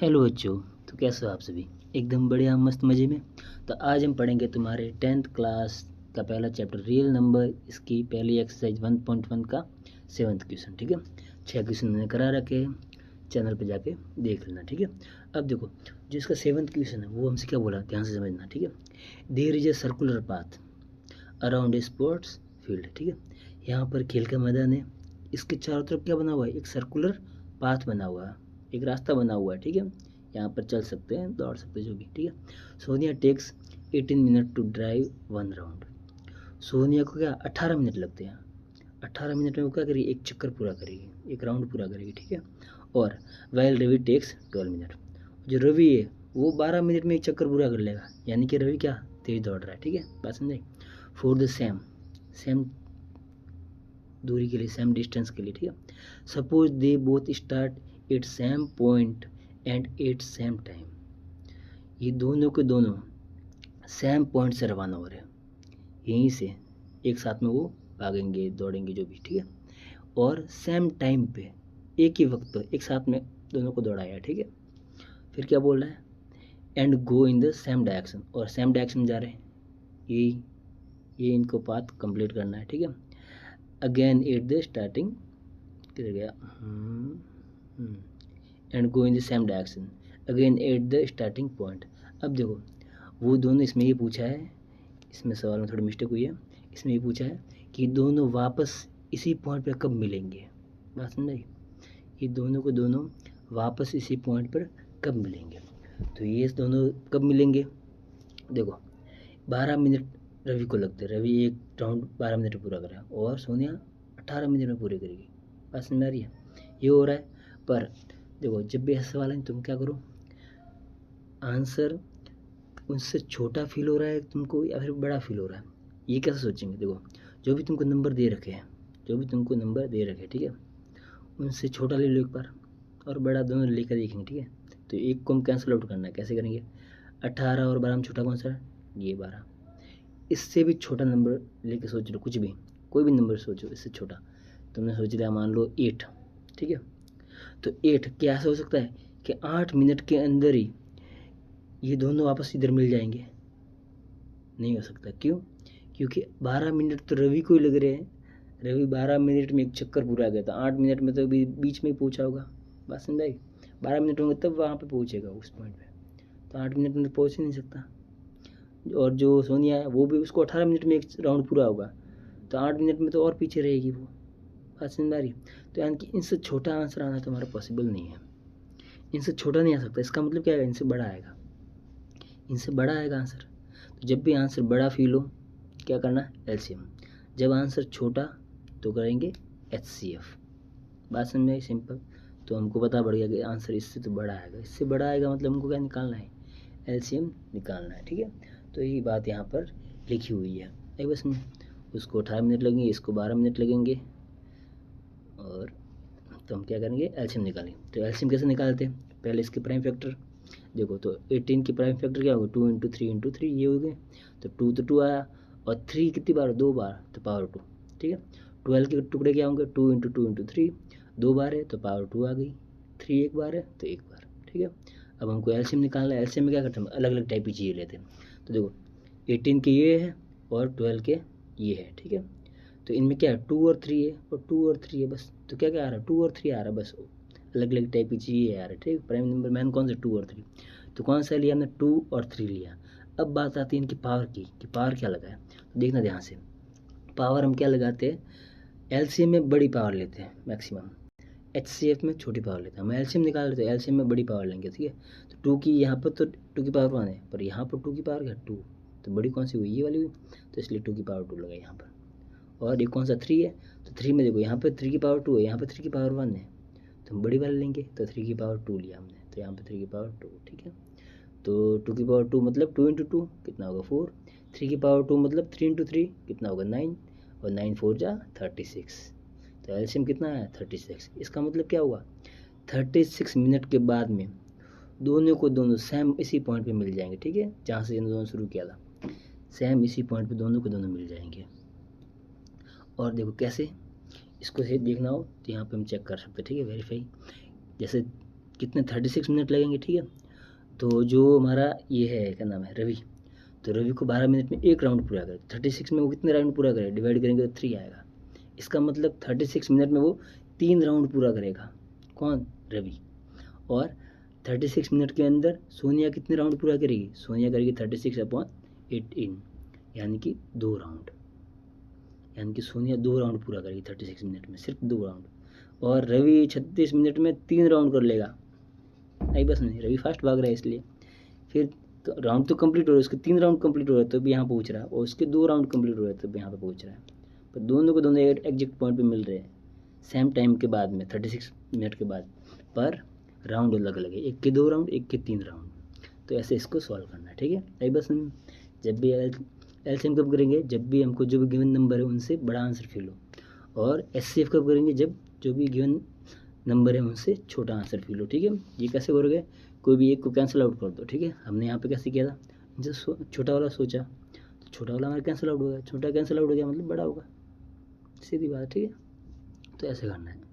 Hello बच्चों। तो कैसे हो आप सभी? एकदम बढ़िया मस्त मज़े में। तो आज हम पढ़ेंगे तुम्हारे 10th क्लास का पहला चैप्टर रियल नंबर, इसकी पहली एक्सरसाइज 1.1 का 7th क्वेश्चन। ठीक है, 6 क्वेश्चन मैंने करा रखे हैं, चैनल पे जाके देख लेना। ठीक है, अब देखो जो इसका 7th क्वेश्चन है वो हमसे क्या बोला, ध्यान से समझना। ठीक है, there is a circular path around a sports field. ठीक है, यहाँ पर खेल का मैदान है, इसके चारों तरफ क्या बना हुआ है, एक सर्कुलर पाथ बना हुआ है, एक रास्ता बना हुआ है। ठीक है, यहाँ पर चल सकते हैं, दौड़ सकते हैं, जो भी। ठीक है, Sonia takes 18 minute to drive 1 round. Sonia को क्या 18 मिनट लगते हैं, 18 मिनट में वो क्या करेगी, एक चक्कर पूरा करेगी, एक राउंड पूरा करेगी। ठीक है, और वाइल रवि टेक्स 12 मिनट। जो रवि है वो 12 मिनट में एक चक्कर पूरा कर लेगा, यानी कि रवि क्या तेज दौड़ रहा है। ठीक है, बात समझे। फॉर द सेम सेम दूरी के लिए, सेम डिस्टेंस के लिए। ठीक है, suppose they both start at same point and at same time. ये दोनों के दोनों सेम पॉइंट से रवाना हो रहे हैं, यहीं से एक साथ में वो भागेंगे, दौड़ेंगे, जो भी। ठीक है, और सेम टाइम पे, एक ही वक्त पर एक साथ में दोनों को दौड़ाया। ठीक है, फिर क्या बोल रहा है, and go in the same direction, और सेम डायरेक्शन जा रहे हैं, ये इनको पाथ कंप्लीट करना है। ठीक है, अगेन एट द स्टार्टिंग, किधर गया, and go in the same direction again at the starting point. अब देखो वो दोनों, इसमें ये पूछा है, इसमें सवाल में थोड़ी मिस्टेक हुई है, इसमें ये पूछा है कि दोनों वापस इसी पॉइंट पर कब मिलेंगे। बात समझाई, ये दोनों को दोनों वापस इसी पॉइंट पर कब मिलेंगे। तो ये दोनों कब मिलेंगे, देखो 12 मिनट रवि को लगते, रवि एक राउंड 12 मिनट में पूरा करा और सोनिया 18 मिनट में पूरी करेगी। बात समझ में आ रही है, ये हो रहा है। पर देखो जब भी ऐसा सवाल है तुम क्या करो, आंसर उनसे छोटा फील हो रहा है तुमको या फिर बड़ा फील हो रहा है, ये कैसे सोचेंगे। देखो जो भी तुमको नंबर दे रखे हैं, जो भी तुमको नंबर दे रखे हैं, ठीक है, उनसे छोटा ले लो एक बार और बड़ा, दोनों लेकर देखेंगे। ठीक है, तो एक को हम कैंसिल आउट करना है, कैसे करेंगे, 18 और 12 में छोटा कौन सा है, ये 12। इससे भी छोटा नंबर लेके सोच लो, कुछ भी, कोई भी नंबर सोचो इससे छोटा। तुमने सोच लिया मान लो 8। ठीक है, तो 8 क्या ऐसा हो सकता है कि 8 मिनट के अंदर ही ये दोनों वापस इधर मिल जाएंगे, नहीं हो सकता। क्यों, क्योंकि 12 मिनट तो रवि को ही लग रहे हैं, रवि 12 मिनट में एक चक्कर पूरा गया था, 8 मिनट में तो अभी बीच में ही पहुंचा होगा। बात समझाई, 12 मिनट होंगे तब वहाँ पे पहुंचेगा उस पॉइंट पे, तो 8 मिनट में तो पहुंच ही नहीं सकता। और जो सोनिया है वो भी, उसको 18 मिनट में एक राउंड पूरा होगा, तो 8 मिनट में तो और पीछे रहेगी वो। बात समझ आ रही, तो यानी कि इनसे छोटा आंसर आना तुम्हारा पॉसिबल नहीं है, इनसे छोटा नहीं आ सकता। इसका मतलब क्या है, इनसे बड़ा आएगा, इनसे बड़ा आएगा आंसर। तो जब भी आंसर बड़ा फील हो क्या करना, एलसीएम। जब आंसर छोटा तो करेंगे एचसीएफ। बात समझ में आई, सिंपल। तो हमको पता पड़ गया कि आंसर इससे तो बड़ा आएगा, इससे बड़ा आएगा मतलब हमको क्या निकालना है, एलसीएम निकालना है। ठीक है, तो यही बात यहाँ पर लिखी हुई है। एक बस में उसको 18 मिनट लगेंगे, इसको 12 मिनट लगेंगे, और तो हम क्या करेंगे, एलसीएम निकालेंगे। तो एलसीएम कैसे निकालते हैं, पहले इसके प्राइम फैक्टर देखो, तो 18 की प्राइम फैक्टर क्या होगा, 2 इंटू 3 इंटू 3, ये हो गए। तो 2 तो 2 आया, और 3 कितनी बार, 2 बार, तो पावर 2। ठीक है, 12 के टुकड़े क्या होंगे, 2 इंटू 2 इंटू 3, 2 बार है तो पावर 2 आ गई, 3 एक बार है तो एक बार। ठीक है, अब हमको एलसीएम निकालना है। एलसीएम में क्या करते हैं, अलग अलग टाइप की चीज़ें लेते हैं। तो देखो 18 के ये है और 12 के ये है। ठीक है, तो इनमें क्या है, 2 और 3 है, और 2 और 3 है बस। तो क्या क्या आ रहा है, 2 और 3 आ रहा है बस, अलग अलग टाइप की चीज़ें आ रहा है। ठीक है, प्राइम नंबर मैन कौन से, 2 और 3, तो कौन सा लिया हमने, 2 और 3 लिया। अब बात आती है इनकी पावर की, कि पावर क्या लगा है, तो देखना ध्यान से। पावर हम क्या लगाते हैं, एलसीएम में बड़ी पावर लेते हैं मैक्सिमम, एचसीएफ में छोटी पावर लेते हैं। हम एलसीएम निकाल लेते हैं, एलसीएम में बड़ी पावर लेंगे। ठीक है, तो 2 की यहाँ पर तो 2 की पावर 1 है, पर यहाँ पर 2 की पावर क्या, 2, तो बड़ी कौन सी हुई, ये वाली हुई, तो इसलिए 2 की पावर 2 लगा यहाँ पर। और ये कौन सा, 3 है, तो 3 में देखो यहाँ पर 3 की पावर 2 है, यहाँ पर 3 की पावर 1 है, तो हम बड़ी वाली लेंगे, तो 3 की पावर 2 लिया हमने, तो यहाँ पर 3 की पावर 2। ठीक है, तो 2 की पावर 2 मतलब 2 इंटू 2 कितना होगा, 4। 3 की पावर 2 मतलब 3 इंटू 3 कितना होगा, 9, और 9 4 जा 36। तो एलसीएम कितना है, 36। इसका मतलब क्या हुआ, 36 मिनट के बाद में दोनों को दोनों सेम इसी पॉइंट पे मिल जाएंगे। ठीक है, जहाँ से इन दोनों शुरू किया था, सेम इसी पॉइंट पे दोनों को दोनों मिल जाएंगे। और देखो कैसे, इसको से देखना हो तो यहाँ पे हम चेक कर सकते हैं। ठीक है, वेरीफाई, जैसे कितने 36 मिनट लगेंगे, ठीक है। तो जो हमारा ये है क्या नाम है रवि, तो रवि को 12 मिनट में एक राउंड पूरा करे, 36 में वो कितने राउंड पूरा करे, डिवाइड करेंगे तो 3 आएगा। इसका मतलब 36 मिनट में वो 3 राउंड पूरा करेगा। कौन? रवि। और 36 मिनट के अंदर सोनिया कितने राउंड पूरा करेगी, सोनिया करेगी 36/18, यानी कि 2 राउंड, यानी कि सोनिया 2 राउंड पूरा करेगी 36 मिनट में, सिर्फ 2 राउंड। और रवि 36 मिनट में 3 राउंड कर लेगा। आई बस नहीं, रवि फास्ट भाग रहा है इसलिए। फिर राउंड तो कंप्लीट हो रहा है, उसके 3 राउंड कंप्लीट हो रहा है तो भी यहाँ पहुँच रहा है, और उसके 2 राउंड कंप्लीट हो रहा है तो भी यहाँ पे पहुँच रहा है। पर दोनों को दोनों एग्जैक्ट पॉइंट पे मिल रहे हैं सेम टाइम के बाद में, 36 मिनट के बाद, पर राउंड अलग अलग है, एक के 2 राउंड, एक के 3 राउंड। तो ऐसे इसको सॉल्व करना है, ठीक है। आई बस जब भी एलसीएम कब करेंगे, जब भी हमको जो भी गिवन नंबर है उनसे बड़ा आंसर फिल हो, और एचसीएफ कब करेंगे, जब जो भी गिवन नंबर है उनसे छोटा आंसर फिल हो, ठीक है। ये कैसे करोगे, कोई भी एक को कैंसिल आउट कर दो, ठीक है। हमने यहाँ पे कैसे किया था, जब छोटा वाला सोचा तो छोटा वाला हमारा कैंसिल आउट हो गया, छोटा कैंसिल आउट हो गया मतलब बड़ा होगा, सीधी बात, ठीक है। तो ऐसे करना है।